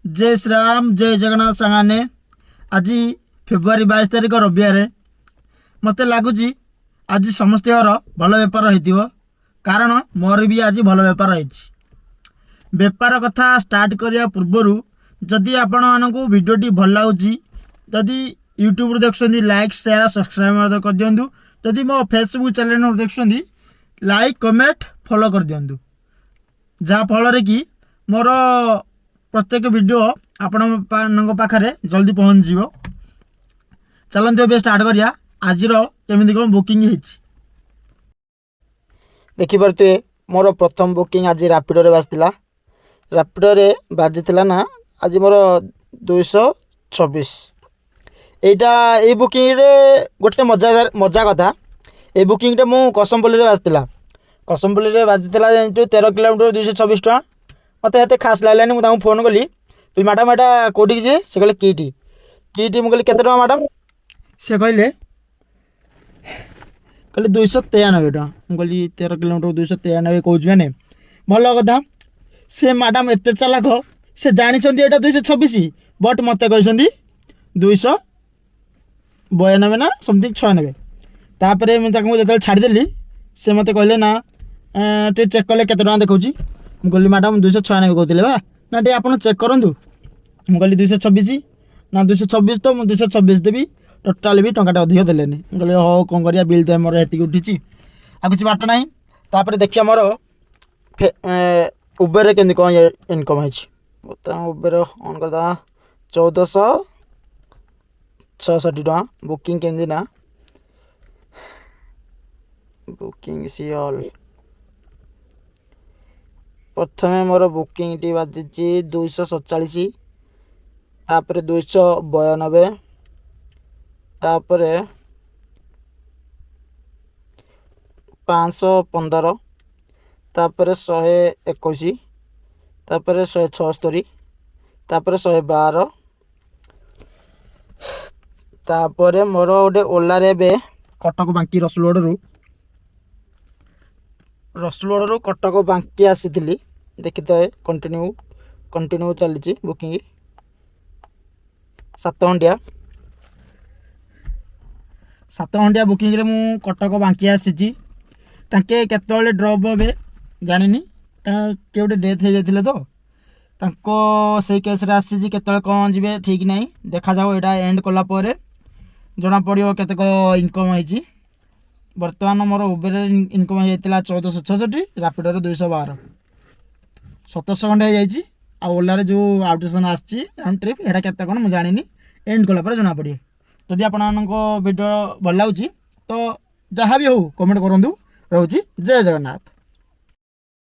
जय श्री राम जय जगन्नाथ सांगाने आज फेब्रुआरी 22 तारिख रविवार मत लगुच आज समस्त भल बेपार हो कारण मोर भी आज भल बेपार बेपार कथा स्टार्ट करने पूर्वर जदि आपण मानक भिडियोटी भल लगुच जदि यूट्यूब देखुं लाइक शेयर सब्सक्राइब कर दिंतु जदि मो फेसबुक चैनल देखुं लाइक कमेंट फॉलो कर दिंतु जहाँफल कि मोर प्रत्येक वीडियो आपण पाखे जल्दी पहुँच जीव। चलते ए स्टार्ट करिया आज केमी कौन बुकिंग देखिपे मोर प्रथम बुकिंग आज रापिडो रे बाजिला रापिडो रे बाजिला ना आज मोर 226 यही बुकिंग रे गोटे मजा कथा ये बुकिंग टे मु कसमपल्ली रे बाजिला कसमपल्ली रे बाजिला 13 किलोमीटर 226 टका मत ये खास लगलानी मुझे फोन कली तो मैडम यहाँ कौटी जी से कहले किटी मुझे केते टका मैडम से कहले 293 टका मुझे 13 किलोमीटर 293 कौच मैंने भल कथा से मैडम एत चालाक से जानी यहाँ 226 बट मत कहते 292 ना समथिंग 96 तापर मुझे जो छाड़देली से मत कहले ना टे चेक कले केते टका देखा मुझे कहली मैडम 296 कहते बा ना टे आप चेक करूँ मुझे कहली 226 ना 226 तो मुझे 226 देवी टोटाल भी टंकाटा अधिक देलेनि कहली हो कौन करिया बिल तो मोर हेतिक उठी आ किसी बाट ना तापर देखिए मोर उबेर केमती कौन इनकम है उबेर ऑन करदा 1466 टका बुकिंग केमती ना बुकिंग सी ऑल प्रथम मोर बुकिंग टी बाजी 247 तापर 292 तापर 515 तापर 121 तापर 176 तापर 112 तापर मोर गोटे ओला रे कटक बांकी रसुलगढ़ रू कटक बांकी आसी देखी तो कंटिन्यू चली बुकिंग 7 घंटिया बुकिंग रे मु कटक बांकी आसी केतले ड्रप हे जानी किए गोटे डेथ हो जाते तो तांको से केस रे आसी केतले कौन जी ठीक नहीं देखा जाओ यहाँ एंड कलापर जना पड़ो केत इनकम है बर्तमान मोर उबेर इनकम होता 1466 रापिडो 212 1700 खंडे हो ओला जो आउटेसन आसी ट्रिप यहाँ केते कौन मुझे जानी एंड कलापर जना पड़े जदि आपण भिडियो भल लगे तो जहाँ भी हो कमेंट करूँ रोची जय जगन्नाथ।